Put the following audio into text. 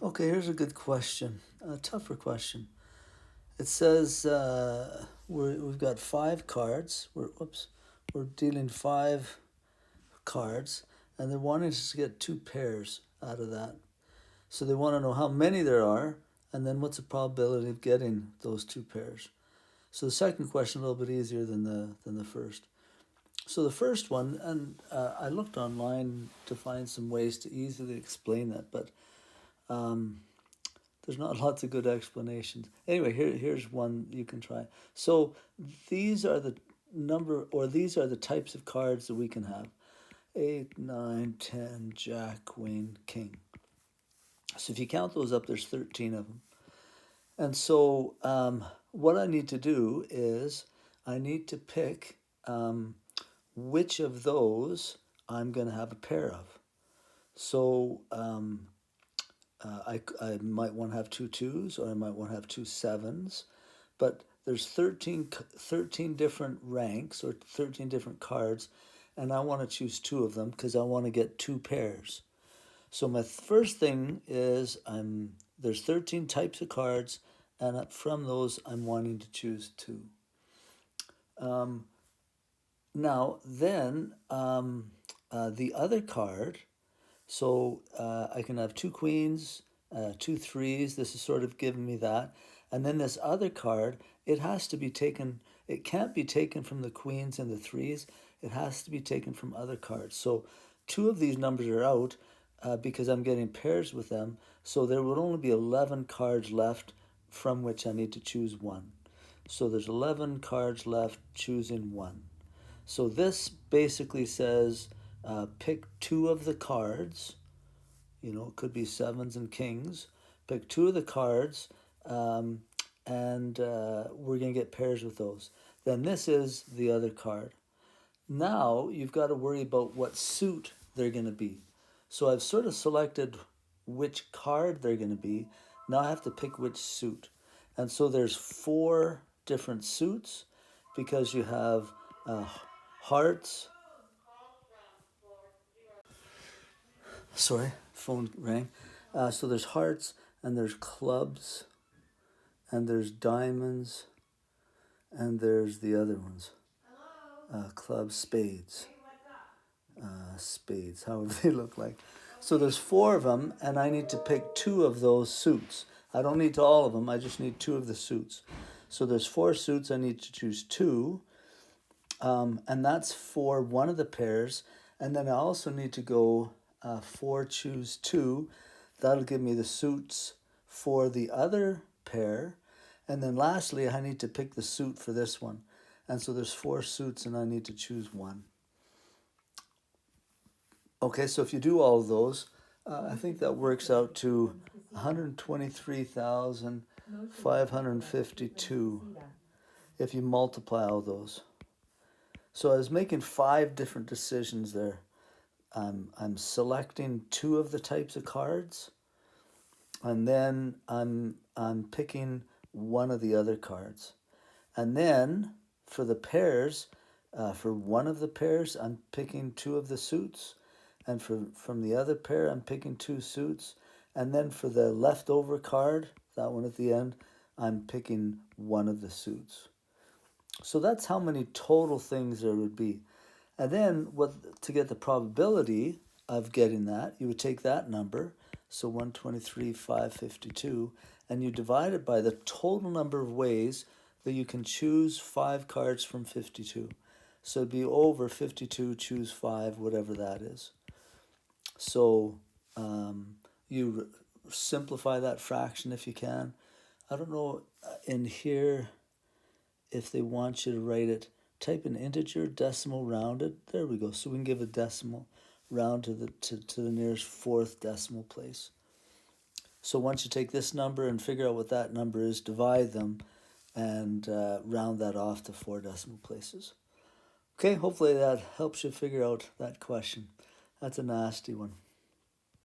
Okay, here's a good question, a tougher question. It says we've got 5 cards. We're dealing 5 cards, and they're wanting us to get 2 pairs out of that. So they want to know how many there are, and then what's the probability of getting those 2 pairs. So the second question a little bit easier than the first. So the first one, and I looked online to find some ways to easily explain that, but there's not lots of good explanations. Anyway, here's one you can try. So these are the these are the types of cards that we can have: 8, 9, 10, Jack, Queen, King. So if you count those up, there's 13 of them. And so what I need to do is I need to pick which of those I'm going to have a pair of. So I might want to have 2 2s, or I might want to have 2 7s, but there's 13 different ranks, or 13 different cards, and I want to choose 2 of them because I want to get 2 pairs. So my first thing is there's 13 types of cards, and from those I'm wanting to choose 2. Now then, the other card, so I can have 2 queens, 2 3s. This is sort of giving me that. And then this other card, it has to be taken, it can't be taken from the queens and the 3s. It has to be taken from other cards. So 2 of these numbers are out because I'm getting pairs with them. So there would only be 11 cards left from which I need to choose 1. So there's 11 cards left, choosing 1. So this basically says pick 2 of the cards. You know, it could be 7s and kings. Pick 2 of the cards, and we're going to get pairs with those. Then this is the other card. Now you've got to worry about what suit they're going to be. So I've sort of selected which card they're going to be. Now I have to pick which suit. And so there's 4 different suits because you have hearts. Sorry, phone rang. So there's hearts, and there's clubs, and there's diamonds, and there's the other ones. Clubs, spades. Spades, however they look like. So there's 4 of them, and I need to pick 2 of those suits. I don't need all of them, I just need 2 of the suits. So there's 4 suits, I need to choose 2. And that's for one of the pairs. And then I also need to go 4, choose 2. That'll give me the suits for the other pair. And then lastly, I need to pick the suit for this one. And so there's 4 suits, and I need to choose 1. Okay, so if you do all of those, I think that works out to 123,552 if you multiply all those. So I was making 5 different decisions there. I'm selecting 2 of the types of cards, and then I'm picking 1 of the other cards. And then for the pairs, for one of the pairs, I'm picking 2 of the suits. And from the other pair, I'm picking 2 suits. And then for the leftover card, that one at the end, I'm picking 1 of the suits. So that's how many total things there would be. And then to get the probability of getting that, you would take that number, so 123,552, and you divide it by the total number of ways that you can choose 5 cards from 52. So it'd be over 52, choose 5, whatever that is. So you simplify that fraction if you can. I don't know in here if they want you to write it, type an integer, decimal, rounded. There we go. So we can give a decimal round to the nearest 4th decimal place. So once you take this number and figure out what that number is, divide them and round that off to 4 decimal places. Okay, hopefully that helps you figure out that question. That's a nasty one.